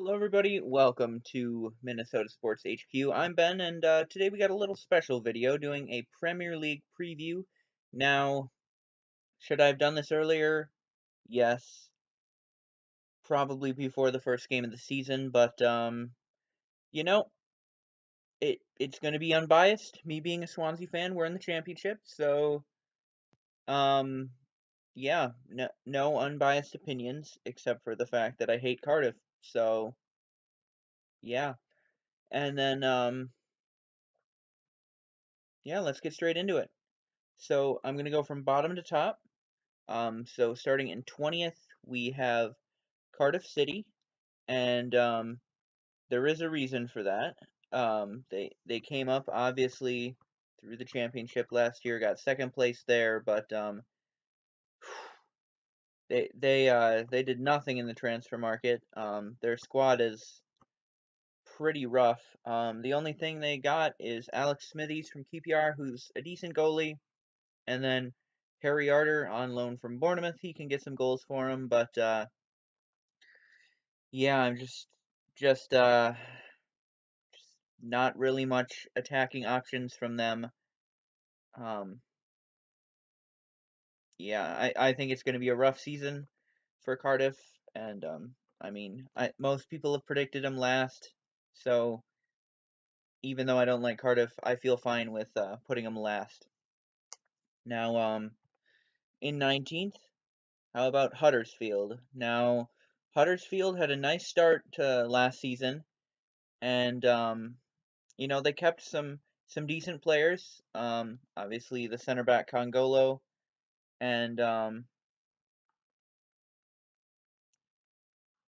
Hello, everybody. Welcome to Minnesota Sports HQ. I'm Ben, and today we got a little special video doing a Premier League preview. Now, should I have done this earlier? Yes. Probably before the first game of the season, but, you know, it's going to be unbiased. Me being a Swansea fan, we're in the championship, so, um, yeah, no unbiased opinions, except for the fact that I hate Cardiff, so, yeah. And then, yeah, let's get straight into it. So I'm going to go from bottom to top. So starting in 20th, we have Cardiff City, and there is a reason for that. They came up obviously through the championship last year, got second place there, but they did nothing in the transfer market. Their squad is pretty rough. The only thing they got is Alex Smithies from QPR, who's a decent goalie. And then Harry Arter on loan from Bournemouth. He can get some goals for him, but yeah, I'm just not really much attacking options from them. Um, yeah, I think it's going to be a rough season for Cardiff, and I mean, most people have predicted them last, so even though I don't like Cardiff, I feel fine with putting them last. Now, in 19th, how about Huddersfield? Now, Huddersfield had a nice start to last season, and they kept some decent players. Obviously the center back Congolo, and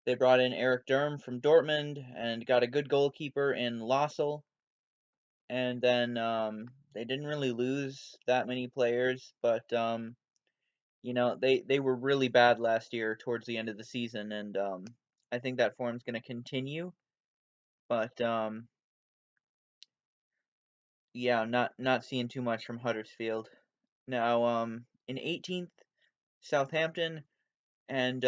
they brought in Eric Durm from Dortmund and got a good goalkeeper in Lossell. And then they didn't really lose that many players, but they were really bad last year towards the end of the season, and I think that form's going to continue. But yeah, not seeing too much from Huddersfield. Now, in 18th, Southampton, and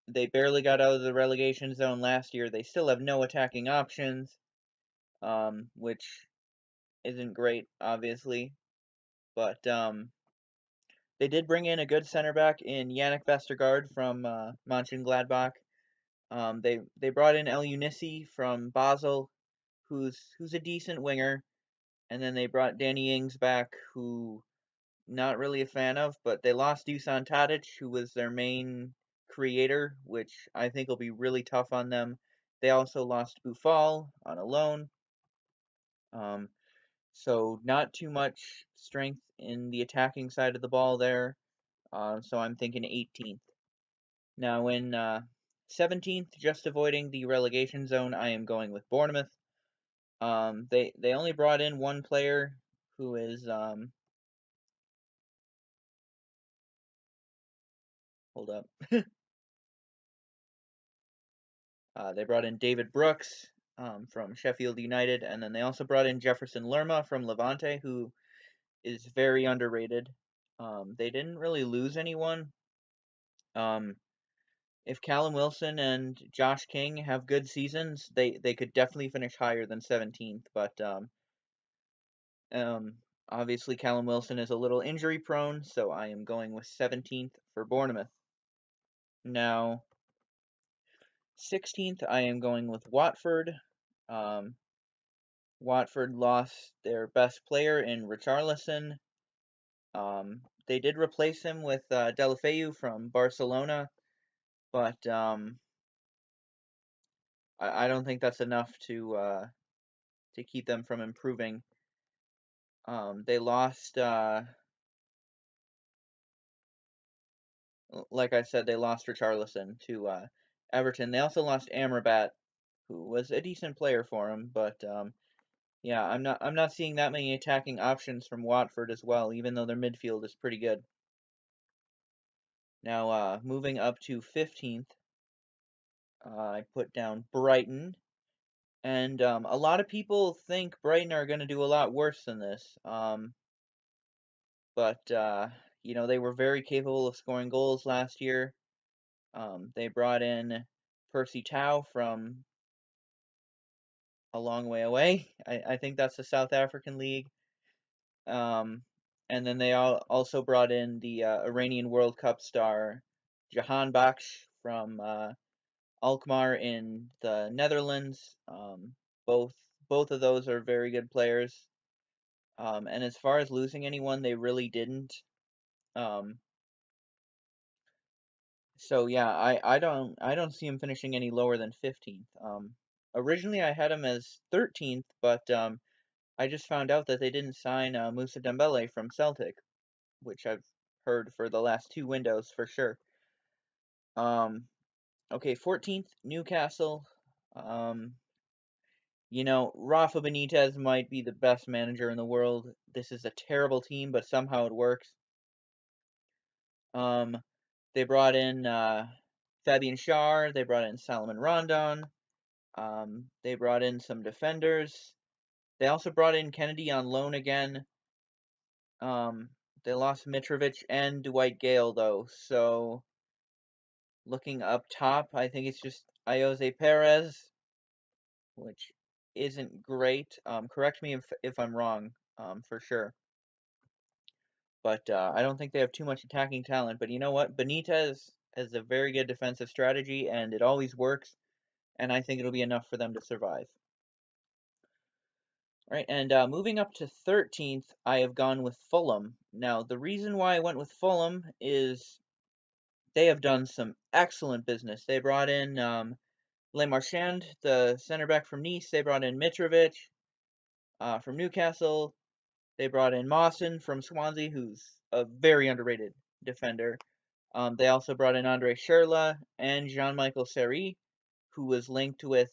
they barely got out of the relegation zone last year. They still have no attacking options, which isn't great, obviously. But they did bring in a good center back in Yannick Vestergaard from Mönchengladbach. They brought in El Younisi from Basel, who's a decent winger, and then they brought Danny Ings back, who not really a fan of, but they lost Dusan Tadic, who was their main creator, which I think will be really tough on them. They also lost Boufal on a loan. So not too much strength in the attacking side of the ball there. So I'm thinking 18th. Now in 17th, just avoiding the relegation zone, I am going with Bournemouth. They only brought in one player who is hold up. They brought in David Brooks from Sheffield United, and then they also brought in Jefferson Lerma from Levante, who is very underrated. They didn't really lose anyone. Um, if Callum Wilson and Josh King have good seasons, they could definitely finish higher than 17th. But obviously Callum Wilson is a little injury prone, so I am going with 17th for Bournemouth. Now, 16th, I am going with Watford. Um, Watford lost their best player in Richarlison. They did replace him with Deulofeu from Barcelona, but I don't think that's enough to keep them from improving. They lost, like I said, they lost Richarlison to Everton. They also lost Amrabat, who was a decent player for him, but Yeah, I'm not seeing that many attacking options from Watford as well, even though their midfield is pretty good. Now, moving up to 15th, I put down Brighton, and a lot of people think Brighton are going to do a lot worse than this. But they were very capable of scoring goals last year. They brought in Percy Tau from a long way away. I think that's the South African League. And then they also brought in the Iranian World Cup star Jahan Baksh from Alkmaar in the Netherlands. Both both of those are very good players. And as far as losing anyone, they really didn't. Um, so yeah, I don't see him finishing any lower than 15th. Originally I had him as 13th, but I just found out that they didn't sign Moussa Dembele from Celtic, which I've heard for the last two windows for sure. Okay, 14th, Newcastle. Um, Rafa Benitez might be the best manager in the world. This is a terrible team, but somehow it works. Um, they brought in Fabian Schär. They brought in Salomon Rondon. They brought in some defenders. They also brought in Kennedy on loan again. Um, they lost Mitrovic and Dwight Gale though, so looking up top, I think it's just Jose Perez, which isn't great. Correct me if I'm wrong, for sure. But I don't think they have too much attacking talent. But you know what? Benitez has a very good defensive strategy, and it always works. And I think it'll be enough for them to survive. All right, and moving up to 13th, I have gone with Fulham. Now, the reason why I went with Fulham is they have done some excellent business. They brought in Le Marchand, the center back from Nice. They brought in Mitrovic from Newcastle. They brought in Mawson from Swansea, who's a very underrated defender. They also brought in Andre Schürrle and Jean-Michel Seri, who was linked with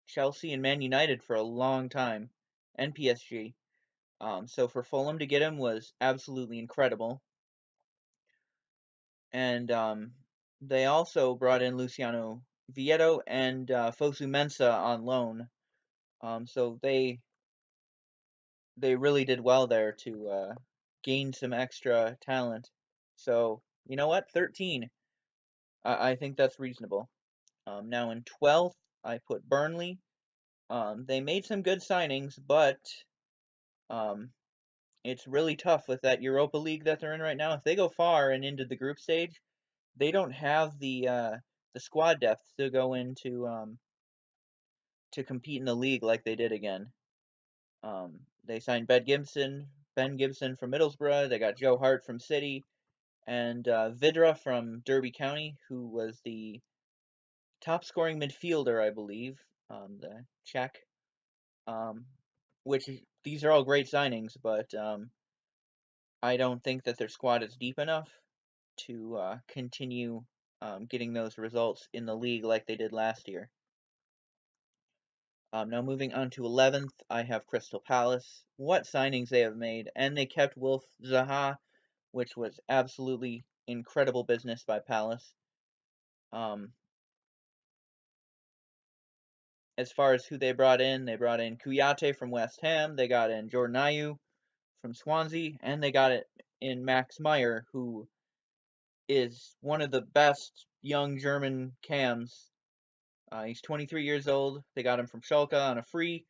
Chelsea and Man United for a long time, and PSG. So for Fulham to get him was absolutely incredible. And they also brought in Luciano Vieto and Fosu Mensah on loan. So they really did well there to gain some extra talent. So you know what, 13. I think that's reasonable. Now in 12th, I put Burnley. They made some good signings, but um, it's really tough with that Europa League that they're in right now. If they go far and into the group stage, they don't have the squad depth to go into to compete in the league like they did again. They signed Ben Gibson from Middlesbrough. They got Joe Hart from City, and Vidra from Derby County, who was the top scoring midfielder, I believe, the Czech. Um, which these are all great signings, but I don't think that their squad is deep enough to continue getting those results in the league like they did last year. Now moving on to 11th, I have Crystal Palace. What signings they have made, and they kept Wilf Zaha, which was absolutely incredible business by Palace. Um, as far as who they brought in Kouyaté from West Ham, they got in Jordan Ayew from Swansea, and they got it in Max Meyer, who is one of the best young German cams. He's 23 years old. They got him from Schalke on a free.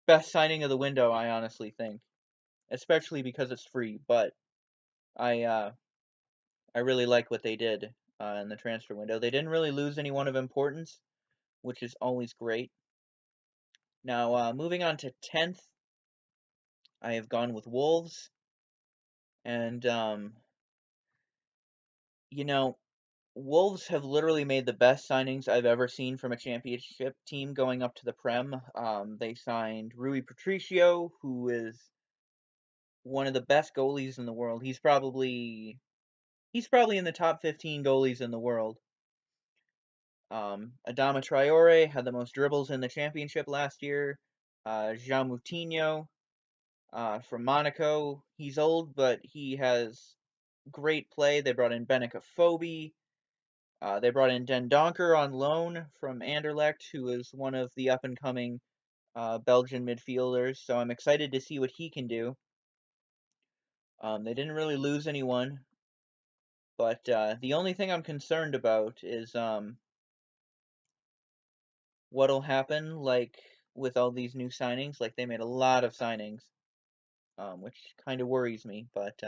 Best signing of the window, I honestly think, especially because it's free. But I uh, I really like what they did in the transfer window. They didn't really lose anyone of importance, which is always great. Now moving on to 10th, I have gone with Wolves, and you know Wolves have literally made the best signings I've ever seen from a championship team going up to the Prem. They signed Rui Patricio, who is one of the best goalies in the world. He's probably in the top 15 goalies in the world. Adama Traore had the most dribbles in the championship last year. Jean Moutinho from Monaco. He's old, but he has great play. They brought in Benica Phoebe. They brought in Den Donker on loan from Anderlecht, who is one of the up-and-coming Belgian midfielders. So I'm excited to see what he can do. They didn't really lose anyone, but the only thing I'm concerned about is what'll happen, like with all these new signings. Like they made a lot of signings, which kind of worries me. But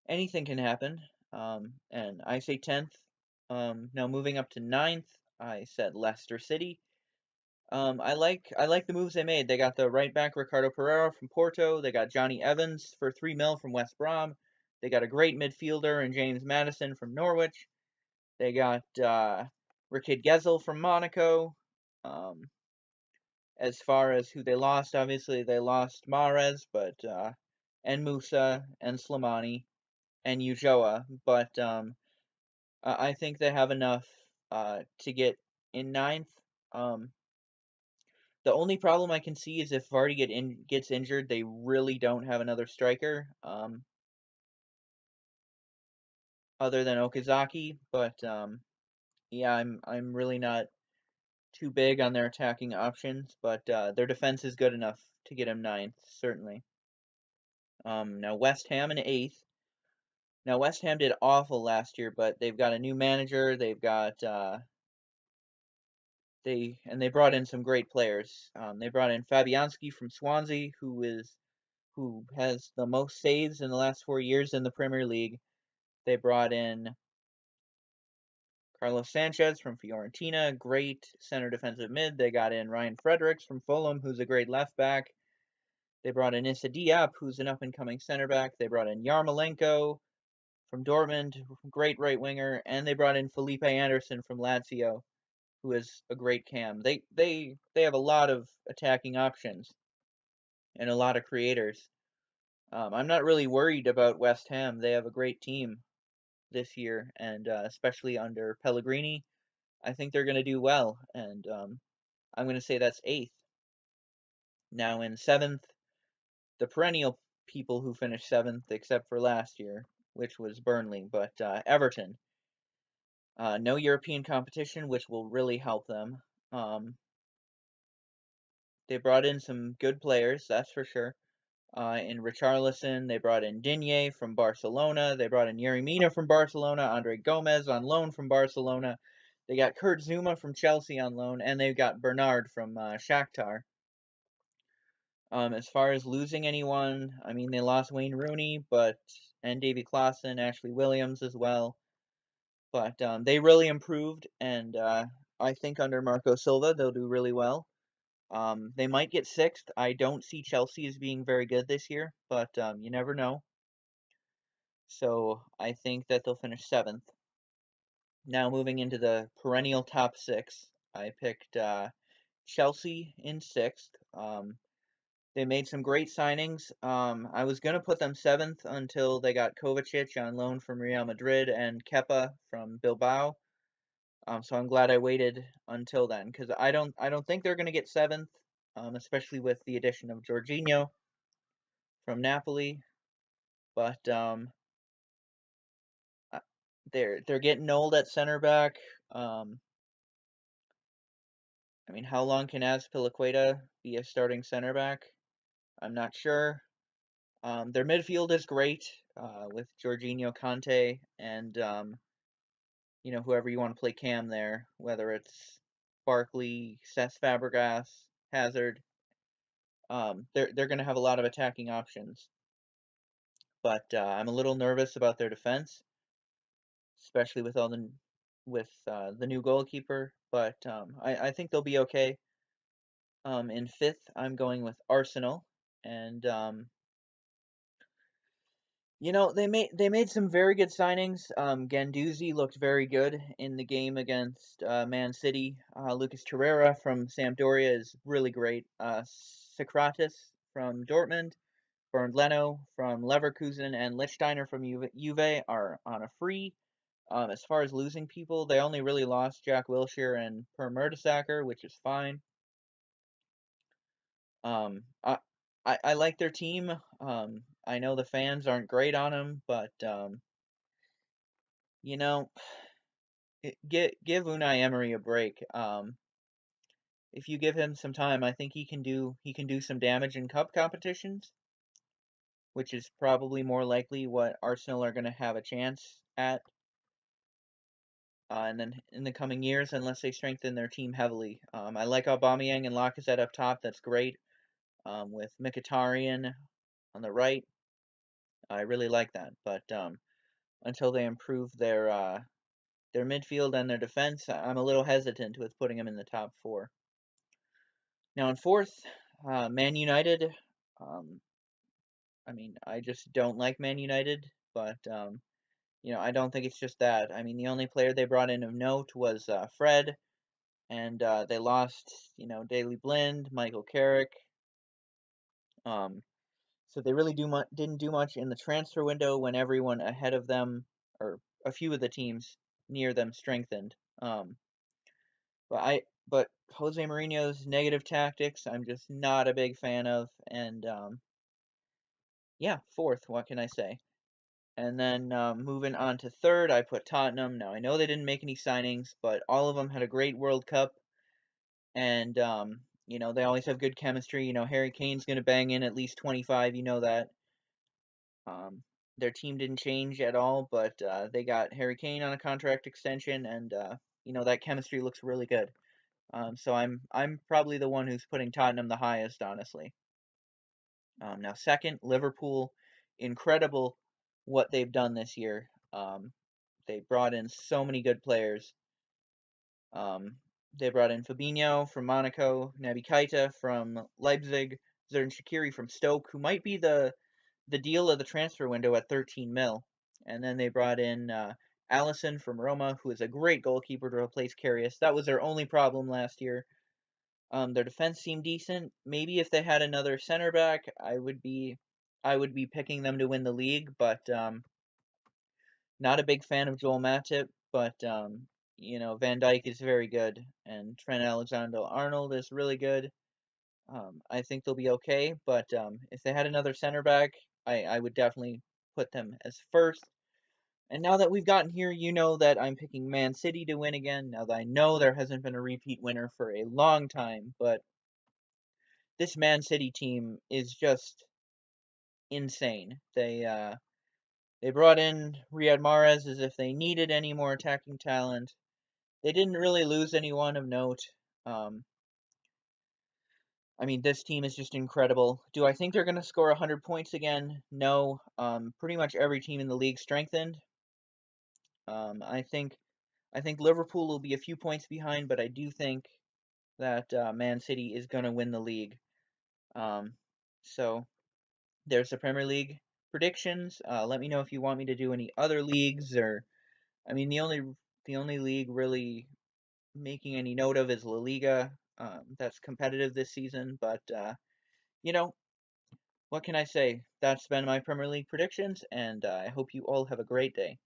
anything can happen. And I say 10th. Now moving up to 9th, I said Leicester City. I like the moves they made. They got the right back Ricardo Pereira from Porto. They got Johnny Evans for 3 mil from West Brom. They got a great midfielder in James Maddison from Norwich. They got Rikid Gezel from Monaco. As far as who they lost, obviously they lost Mahrez, but and Musa and Slimani and Ujoa, but I think they have enough to get in 9th. Um, the only problem I can see is if Vardy gets injured, they really don't have another striker other than Okazaki. But yeah, I'm really not too big on their attacking options, but their defense is good enough to get him 9th, certainly. Now West Ham in 8th. Now West Ham did awful last year, but they've got a new manager. They've got they brought in some great players. They brought in Fabianski from Swansea, who has the most saves in the last 4 years in the Premier League. They brought in Carlos Sanchez from Fiorentina, great center defensive mid. They got in Ryan Fredericks from Fulham, who's a great left back. They brought in Issa Diop, who's an up-and-coming center back. They brought in Yarmolenko from Dortmund, great right winger, and they brought in Felipe Anderson from Lazio, who is a great cam. They have a lot of attacking options and a lot of creators. I'm not really worried about West Ham. They have a great team this year, and especially under Pellegrini, I think they're going to do well. And I'm going to say that's 8th. Now in 7th, the perennial people who finished 7th, except for last year, which was Burnley, but Everton. No European competition, which will really help them. They brought in some good players, that's for sure. In Richarlison, they brought in Digne from Barcelona. They brought in Yerry Mina from Barcelona. Andre Gomez on loan from Barcelona. They got Kurt Zuma from Chelsea on loan, and they got Bernard from Shakhtar. As far as losing anyone, I mean they lost Wayne Rooney, and Davy Klaassen, Ashley Williams as well. But they really improved, and I think under Marco Silva they'll do really well. They might get 6th. I don't see Chelsea as being very good this year, but you never know. So I think that they'll finish 7th. Now moving into the perennial top 6, I picked Chelsea in 6th. They made some great signings. I was going to put them 7th until they got Kovacic on loan from Real Madrid and Kepa from Bilbao. So I'm glad I waited until then because I don't think they're going to get 7th, especially with the addition of Jorginho from Napoli. But they're getting old at center back. I mean, how long can Azpilicueta be a starting center back? I'm not sure. Their midfield is great with Jorginho, Conte, and whoever you want to play cam there, whether it's Barkley, Cesc Fabregas, Hazard. They're going to have a lot of attacking options, but I'm a little nervous about their defense, especially with the new goalkeeper. But I think they'll be okay. In 5th, I'm going with Arsenal, and they made some very good signings. Guendouzi looked very good in the game against Man City. Lucas Torreira from Sampdoria is really great. Socrates from Dortmund, Bernd Leno from Leverkusen, and Lichtsteiner from Juve are on a free. As far as losing people, they only really lost Jack Wilshere and Per Mertesacker, which is fine. Um, I, I like their team. I know the fans aren't great on them, but you know, give Unai Emery a break. If you give him some time, I think he can do some damage in cup competitions, which is probably more likely what Arsenal are going to have a chance at. And then in the coming years, unless they strengthen their team heavily. I like Aubameyang and Lacazette up top. That's great. With Mkhitaryan on the right, I really like that. But until they improve their midfield and their defense, I'm a little hesitant with putting them in the top four. Now in fourth, Man United. Um, I mean, I just don't like Man United, but I don't think it's just that. I mean, the only player they brought in of note was Fred, and they lost, Daley Blind, Michael Carrick. Um, so they really didn't do much in the transfer window when everyone ahead of them, or a few of the teams near them, strengthened. But Jose Mourinho's negative tactics, I'm just not a big fan of, and yeah, fourth. What can I say? And then moving on to third, I put Tottenham. Now I know they didn't make any signings, but all of them had a great World Cup, and they always have good chemistry. Harry Kane's gonna bang in at least 25. You know that. Um, their team didn't change at all, but they got Harry Kane on a contract extension, and that chemistry looks really good. So I'm probably the one who's putting Tottenham the highest, honestly. Now second, Liverpool, incredible what they've done this year. They brought in so many good players. Um, they brought in Fabinho from Monaco, Naby Keita from Leipzig, Xherdan Shaqiri from Stoke, who might be the deal of the transfer window at 13 mil. And then they brought in Allison from Roma, who is a great goalkeeper to replace Karius. That was their only problem last year. Their defense seemed decent. Maybe if they had another center back, I would be picking them to win the league, but not a big fan of Joel Matip, but Van Dijk is very good, and Trent Alexander-Arnold is really good. I think they'll be okay, but if they had another center back, I would definitely put them as first. And now that we've gotten here, you know that I'm picking Man City to win again. Now that I know there hasn't been a repeat winner for a long time, but this Man City team is just insane. They brought in Riyad Mahrez as if they needed any more attacking talent. They didn't really lose anyone of note. Um, I mean, this team is just incredible. Do I think they're going to score 100 points again? No. Pretty much every team in the league strengthened. I think Liverpool will be a few points behind, but I do think that Man City is going to win the league. Um, so there's the Premier League predictions. Let me know if you want me to do any other leagues, or I mean, the only league really making any note of is La Liga. That's competitive this season, but you know, what can I say? That's been my Premier League predictions, and I hope you all have a great day.